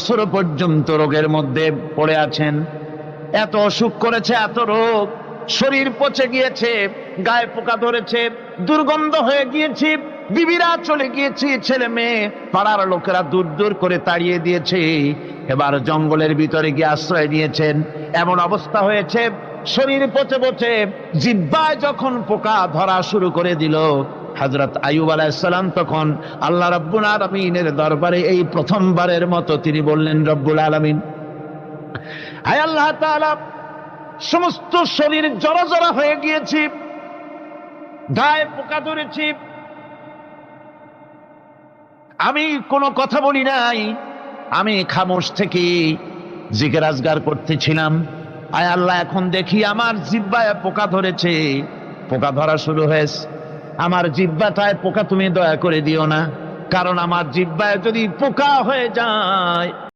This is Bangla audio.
বছর পর্যন্ত রোগের মধ্যে পড়ে আছেন। এত অসুখ করেছে, এত রোগ, শরীর পচে গিয়েছে, গায়ে পোকা ধরেছে, দুর্গন্ধ হয়ে গিয়েছে, বিবিরা চলে গিয়েছে, ছেলে মেয়ে পাড়ার লোকেরা দূর দূর করে তাড়িয়ে দিয়েছে। এবার জঙ্গলের ভিতরে গিয়ে আশ্রয় নিয়েছেন। এমন অবস্থা হয়েছে, শরীর পচে পচে জিহ্বায় যখন পোকা ধরা শুরু করে দিল, হযরত আইয়ুব আলাইহিস সালাম তখন আল্লাহ রাব্বুল আলামিনের দরবারে এই প্রথমবারের মতো তিনি বললেন, রব্বুল আলামিন, আয় আল্লাহ তাআলা, সমস্ত শরীর জড়জড় হয়ে গিয়েছে, গায়ে পোকা ধরেছে, আমি কোনো কথা বলি নাই, আমি খামোশ থেকে জিকির আজগার করতেছিলাম। আয় আল্লাহ, এখন দেখি আমার জিহ্বায় পোকা ধরেছে, পোকা ধরা শুরু হয়েছে। আমার জিহ্বাটায় পোকা তুমি দয়া করে দিও না, কারণ আমার জিহ্বায় যদি পোকা হয়ে যায়